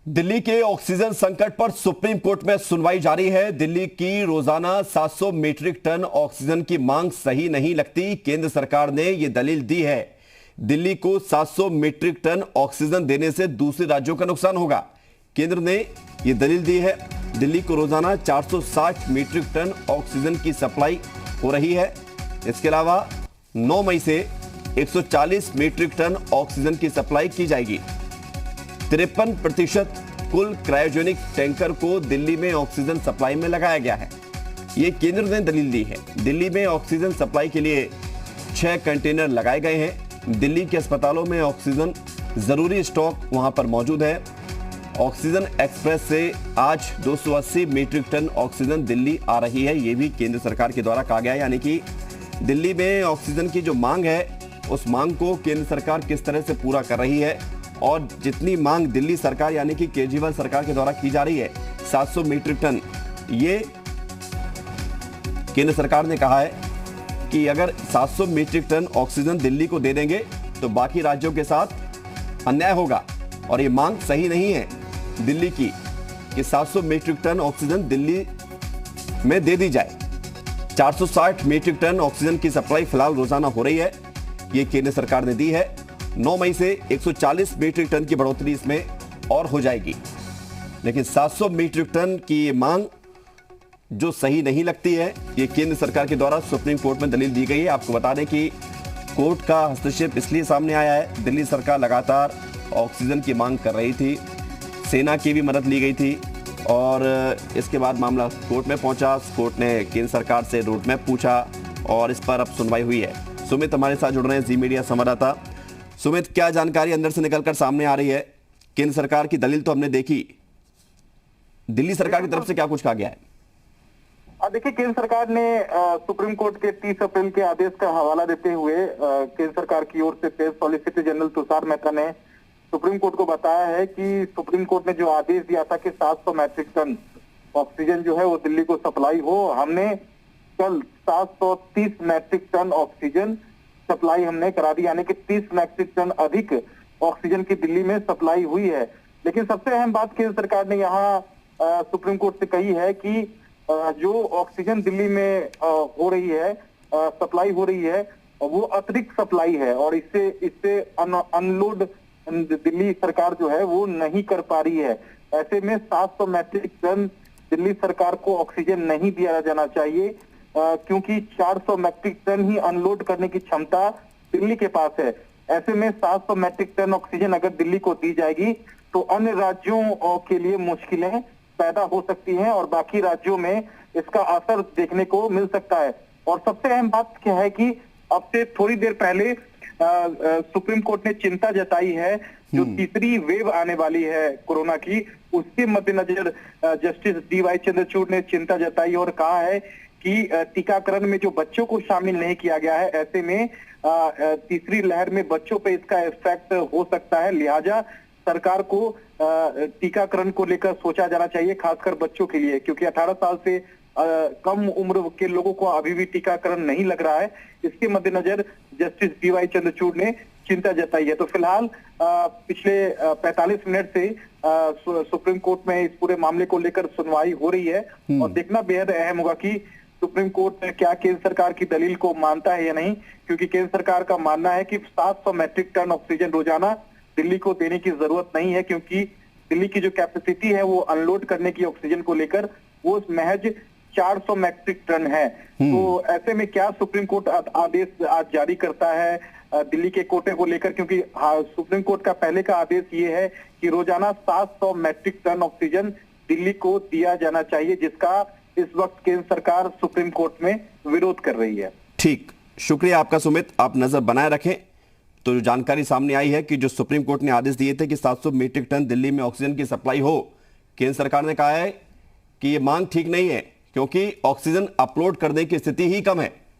दिल्ली के ऑक्सीजन संकट पर सुप्रीम कोर्ट में सुनवाई जारी है। दिल्ली की रोजाना 700 मीट्रिक टन ऑक्सीजन की मांग सही नहीं लगती। केंद्र सरकार ने यह दलील दी है, दिल्ली को 700 मीट्रिक टन ऑक्सीजन देने से दूसरे राज्यों का नुकसान होगा। केंद्र ने यह दलील दी है, दिल्ली को रोजाना 460 मीट्रिक टन ऑक्सीजन की सप्लाई हो रही है। इसके अलावा 9 मई से 140 मीट्रिक टन ऑक्सीजन की सप्लाई की जाएगी। 53% कुल क्रायोजेनिक टैंकर को दिल्ली में ऑक्सीजन सप्लाई में लगाया गया है। ये केंद्र ने दलील दी है। दिल्ली में ऑक्सीजन सप्लाई के लिए 6 कंटेनर लगाए गए हैं। दिल्ली के अस्पतालों में ऑक्सीजन जरूरी स्टॉक वहां पर मौजूद है। ऑक्सीजन एक्सप्रेस से आज 280 मीट्रिक टन ऑक्सीजन दिल्ली आ रही है। ये भी केंद्र सरकार के द्वारा कहा गया है, यानी कि दिल्ली में ऑक्सीजन की जो मांग है उस मांग को केंद्र सरकार किस तरह से पूरा कर रही है। और जितनी मांग दिल्ली सरकार यानी कि केजरीवाल सरकार के द्वारा की जा रही है 700 मीट्रिक टन, ये केंद्र सरकार ने कहा है कि अगर 700 मीट्रिक टन ऑक्सीजन दिल्ली को दे देंगे तो बाकी राज्यों के साथ अन्याय होगा। और ये मांग सही नहीं है दिल्ली की कि 700 मीट्रिक टन ऑक्सीजन दिल्ली में दे दी जाए। 460 मीट्रिक टन ऑक्सीजन की सप्लाई फिलहाल रोजाना हो रही है, ये केंद्र सरकार ने दी है। 9 मई से 140 मीट्रिक टन की बढ़ोतरी इसमें और हो जाएगी। लेकिन 700 मीट्रिक टन की ये मांग जो सही नहीं लगती है, ये केंद्र सरकार के द्वारा सुप्रीम कोर्ट में दलील दी गई है। आपको बता दें कि कोर्ट का हस्तक्षेप इसलिए सामने आया है, दिल्ली सरकार लगातार ऑक्सीजन की मांग कर रही थी, सेना की भी मदद ली गई थी और इसके बाद मामला कोर्ट में पहुंचा। कोर्ट ने केंद्र सरकार से रोड मैप पूछा और इस पर अब सुनवाई हुई है। सुमित हमारे साथ जुड़ रहे हैं, जी मीडिया संवाददाता। सुमित, क्या जानकारी अंदर से निकलकर सामने आ रही है? केंद्र सरकार की दलील तो हमने देखी, दिल्ली सरकार की तरफ से क्या कुछ कहा गया है? देखिए, केंद्र सरकार ने सुप्रीम कोर्ट के 30 अप्रैल के आदेश का हवाला देते हुए केंद्र सरकार की ओर से पेश सॉलिसिटर जनरल तुषार मेहता ने सुप्रीम कोर्ट को बताया है कि सुप्रीम कोर्ट ने जो आदेश दिया था कि 700 मैट्रिक टन ऑक्सीजन जो है वो दिल्ली को सप्लाई हो, हमने कल 730 मैट्रिक टन ऑक्सीजन सप्लाई हमने करा दी, यानी कि 30 मैट्रिक टन अधिक ऑक्सीजन की दिल्ली में सप्लाई हुई है। लेकिन सबसे अहम बात केंद्र सरकार ने यहाँ सुप्रीम कोर्ट से कही है कि जो ऑक्सीजन दिल्ली में हो रही है, सप्लाई हो रही है, वो अतिरिक्त सप्लाई है और इससे अनलोड दिल्ली सरकार जो है वो नहीं कर पा रही है। ऐसे में 700 मैट्रिक टन दिल्ली सरकार को ऑक्सीजन नहीं दिया जाना चाहिए, क्योंकि 400 मैट्रिक टन ही अनलोड करने की क्षमता दिल्ली के पास है। ऐसे में 700 मैट्रिक टन ऑक्सीजन अगर दिल्ली को दी जाएगी तो अन्य राज्यों के लिए मुश्किलें पैदा हो सकती हैं और बाकी राज्यों में इसका असर देखने को मिल सकता है। और सबसे अहम बात क्या है कि अब से थोड़ी देर पहले सुप्रीम कोर्ट ने चिंता जताई है, जो तीसरी वेव आने वाली है कोरोना की, उसके मद्देनजर जस्टिस DY चंद्रचूड़ ने चिंता जताई और कहा है कि टीकाकरण में जो बच्चों को शामिल नहीं किया गया है, ऐसे में तीसरी लहर में बच्चों पे इसका इफेक्ट हो सकता है। लिहाजा सरकार को टीकाकरण को लेकर सोचा जाना चाहिए, खासकर बच्चों के लिए, क्योंकि 18 साल से कम उम्र के लोगों को अभी भी टीकाकरण नहीं लग रहा है। इसके मद्देनजर जस्टिस DY चंद्रचूड़ ने चिंता जताई है। तो फिलहाल पिछले 45 मिनट से सुप्रीम कोर्ट में इस पूरे मामले को लेकर सुनवाई हो रही है और देखना बेहद अहम होगा कि सुप्रीम कोर्ट क्या केंद्र सरकार की दलील को मानता है या नहीं, क्योंकि केंद्र सरकार का मानना है कि 700 मैट्रिक टन ऑक्सीजन रोजाना दिल्ली को देने की जरूरत नहीं है, क्योंकि दिल्ली की जो कैपेसिटी है वो अनलोड करने की ऑक्सीजन को लेकर वो महज 400 मैट्रिक टन है। तो ऐसे में क्या सुप्रीम कोर्ट आदेश आज जारी करता है दिल्ली के कोटे को लेकर, क्योंकि सुप्रीम कोर्ट का पहले का आदेश ये है कि रोजाना 700 मैट्रिक टन ऑक्सीजन दिल्ली को दिया जाना चाहिए, जिसका इस वक्त केंद्र सरकार सुप्रीम कोर्ट में विरोध कर रही है। ठीक, शुक्रिया आपका सुमित, आप नजर बनाए रखें। तो जो जानकारी सामने आई है कि जो सुप्रीम कोर्ट ने आदेश दिए थे कि 700 मीट्रिक टन दिल्ली में ऑक्सीजन की सप्लाई हो, केंद्र सरकार ने कहा है कि ये मांग ठीक नहीं है, क्योंकि ऑक्सीजन अपलोड करने की स्थिति ही कम है।